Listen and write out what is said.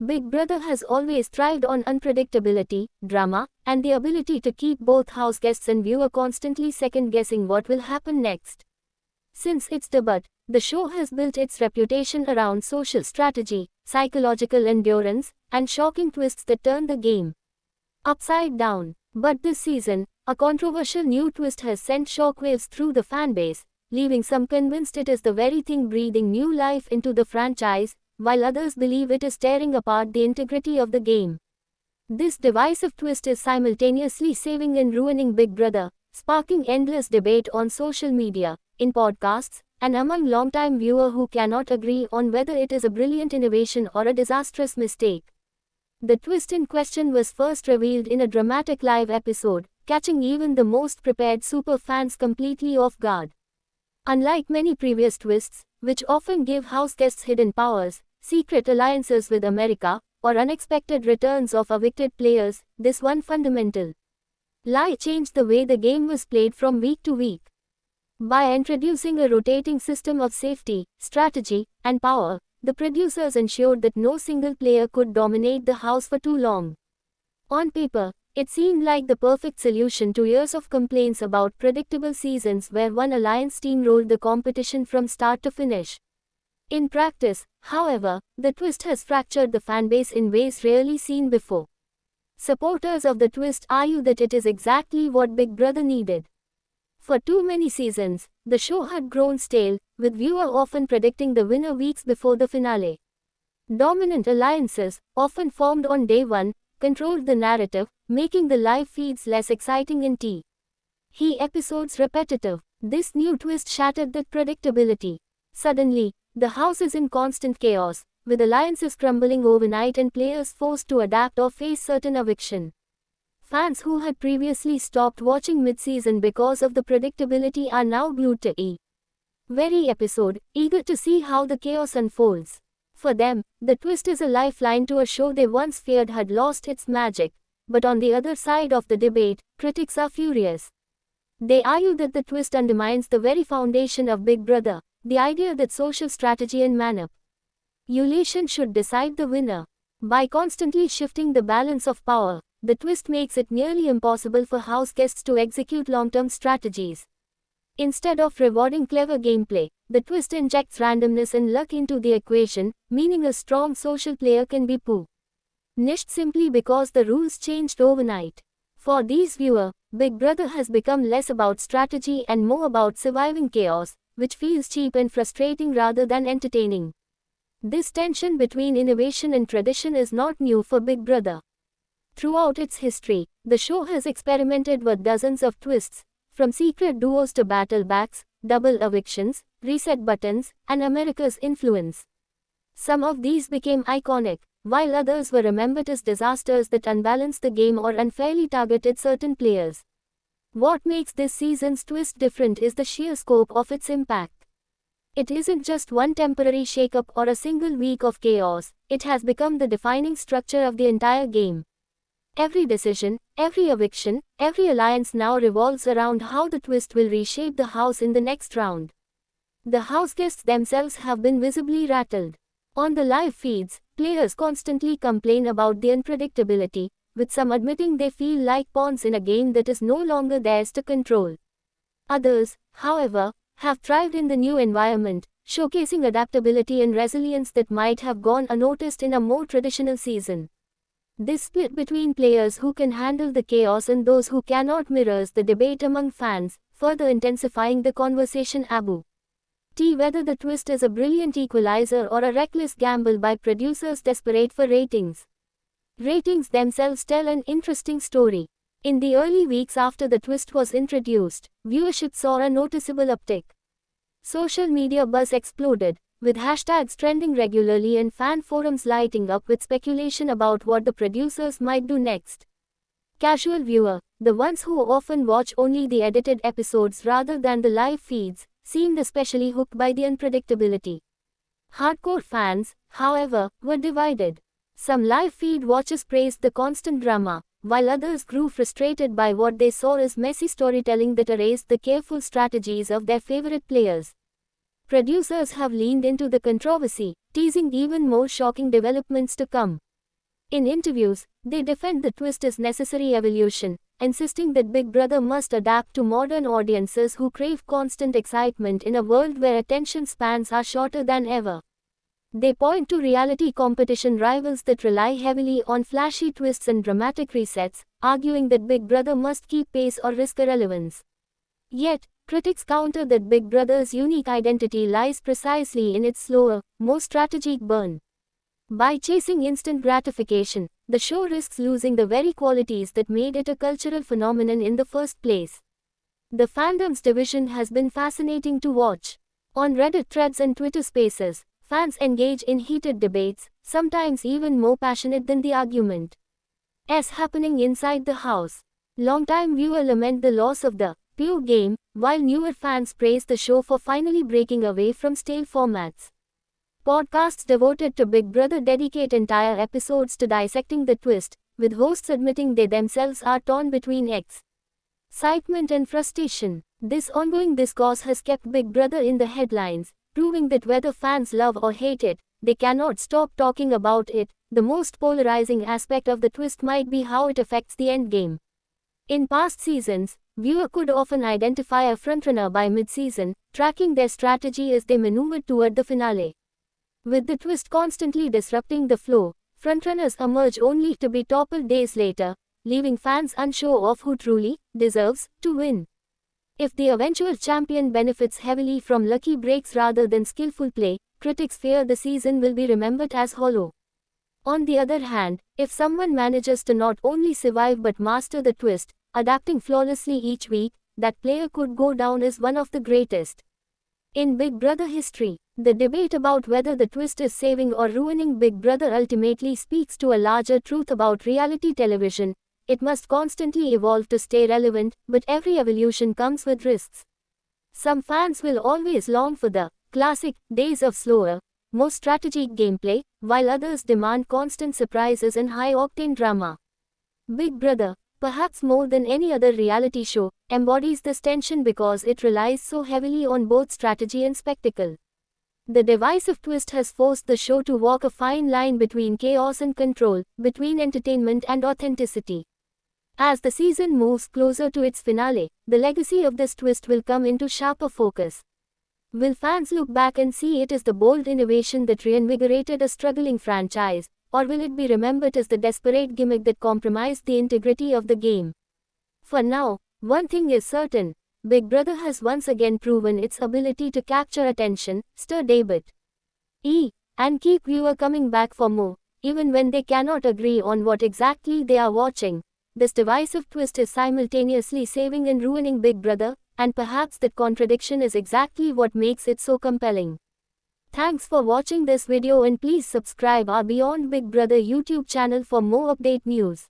Big Brother has always thrived on unpredictability, drama, and the ability to keep both house guests and viewer constantly second-guessing what will happen next. Since its debut, the show has built its reputation around social strategy, psychological endurance, and shocking twists that turn the game upside down. But this season, a controversial new twist has sent shockwaves through the fanbase, leaving some convinced it is the very thing breathing new life into the franchise, while others believe it is tearing apart the integrity of the game. This divisive twist is simultaneously saving and ruining Big Brother, sparking endless debate on social media, in podcasts, and among longtime viewers who cannot agree on whether it is a brilliant innovation or a disastrous mistake. The twist in question was first revealed in a dramatic live episode, catching even the most prepared super fans completely off guard. Unlike many previous twists, which often give house guests hidden powers, secret alliances with America, or unexpected returns of evicted players, this one fundamental lie changed the way the game was played from week to week. By introducing a rotating system of safety, strategy, and power, the producers ensured that no single player could dominate the house for too long. On paper, it seemed like the perfect solution to years of complaints about predictable seasons where one alliance steamrolled the competition from start to finish. In practice, however, the twist has fractured the fanbase in ways rarely seen before. Supporters of the twist argue that it is exactly what Big Brother needed. For too many seasons, the show had grown stale, with viewers often predicting the winner weeks before the finale. Dominant alliances, often formed on day one, controlled the narrative, making the live feeds less exciting and TV episodes repetitive. This new twist shattered that predictability. Suddenly, the house is in constant chaos, with alliances crumbling overnight and players forced to adapt or face certain eviction. Fans who had previously stopped watching mid-season because of the predictability are now glued to every episode, eager to see how the chaos unfolds. For them, the twist is a lifeline to a show they once feared had lost its magic. But on the other side of the debate, critics are furious. They argue that the twist undermines the very foundation of Big Brother, the idea that social strategy and manipulation should decide the winner. By constantly shifting the balance of power, the twist makes it nearly impossible for house guests to execute long-term strategies. Instead of rewarding clever gameplay, the twist injects randomness and luck into the equation, meaning a strong social player can be punished simply because the rules changed overnight. For these viewers, Big Brother has become less about strategy and more about surviving chaos, which feels cheap and frustrating rather than entertaining. This tension between innovation and tradition is not new for Big Brother. Throughout its history, the show has experimented with dozens of twists, from secret duos to battle backs, double evictions, reset buttons, and America's influence. Some of these became iconic, while others were remembered as disasters that unbalanced the game or unfairly targeted certain players. What makes this season's twist different is the sheer scope of its impact. It isn't just one temporary shakeup or a single week of chaos, it has become the defining structure of the entire game. Every decision, every eviction, every alliance now revolves around how the twist will reshape the house in the next round. The house guests themselves have been visibly rattled. On the live feeds, players constantly complain about the unpredictability, with some admitting they feel like pawns in a game that is no longer theirs to control. Others, however, have thrived in the new environment, showcasing adaptability and resilience that might have gone unnoticed in a more traditional season. This split between players who can handle the chaos and those who cannot mirrors the debate among fans, further intensifying the conversation about whether the twist is a brilliant equalizer or a reckless gamble by producers desperate for ratings. Ratings themselves tell an interesting story. In the early weeks after the twist was introduced, viewership saw a noticeable uptick. Social media buzz exploded, with hashtags trending regularly and fan forums lighting up with speculation about what the producers might do next. Casual viewers, the ones who often watch only the edited episodes rather than the live feeds, seemed especially hooked by the unpredictability. Hardcore fans, however, were divided. Some live feed watchers praised the constant drama, while others grew frustrated by what they saw as messy storytelling that erased the careful strategies of their favorite players. Producers have leaned into the controversy, teasing even more shocking developments to come. In interviews, they defend the twist as necessary evolution, insisting that Big Brother must adapt to modern audiences who crave constant excitement in a world where attention spans are shorter than ever. They point to reality competition rivals that rely heavily on flashy twists and dramatic resets, arguing that Big Brother must keep pace or risk irrelevance. Yet, critics counter that Big Brother's unique identity lies precisely in its slower, more strategic burn. By chasing instant gratification, the show risks losing the very qualities that made it a cultural phenomenon in the first place. The fandom's division has been fascinating to watch. On Reddit threads and Twitter spaces, fans engage in heated debates, sometimes even more passionate than the argument happening inside the house. Longtime viewers lament the loss of the pure game, while newer fans praise the show for finally breaking away from stale formats. Podcasts devoted to Big Brother dedicate entire episodes to dissecting the twist, with hosts admitting they themselves are torn between excitement and frustration. This ongoing discourse has kept Big Brother in the headlines, proving that whether fans love or hate it, they cannot stop talking about it. The most polarizing aspect of the twist might be how it affects the endgame. In past seasons, viewers could often identify a frontrunner by mid-season, tracking their strategy as they maneuvered toward the finale. With the twist constantly disrupting the flow, frontrunners emerge only to be toppled days later, leaving fans unsure of who truly deserves to win. If the eventual champion benefits heavily from lucky breaks rather than skillful play, critics fear the season will be remembered as hollow. On the other hand, if someone manages to not only survive but master the twist, adapting flawlessly each week, that player could go down as one of the greatest in Big Brother history. The debate about whether the twist is saving or ruining Big Brother ultimately speaks to a larger truth about reality television. It must constantly evolve to stay relevant, but every evolution comes with risks. Some fans will always long for the classic days of slower, more strategic gameplay, while others demand constant surprises and high-octane drama. Big Brother, perhaps more than any other reality show, embodies this tension because it relies so heavily on both strategy and spectacle. The divisive twist has forced the show to walk a fine line between chaos and control, between entertainment and authenticity. As the season moves closer to its finale, the legacy of this twist will come into sharper focus. Will fans look back and see it as the bold innovation that reinvigorated a struggling franchise, or will it be remembered as the desperate gimmick that compromised the integrity of the game? For now, one thing is certain: Big Brother has once again proven its ability to capture attention, stir debate, and keep viewers coming back for more, even when they cannot agree on what exactly they are watching. This divisive twist is simultaneously saving and ruining Big Brother, and perhaps that contradiction is exactly what makes it so compelling. Thanks for watching this video, and please subscribe our Beyond Big Brother YouTube channel for more update news.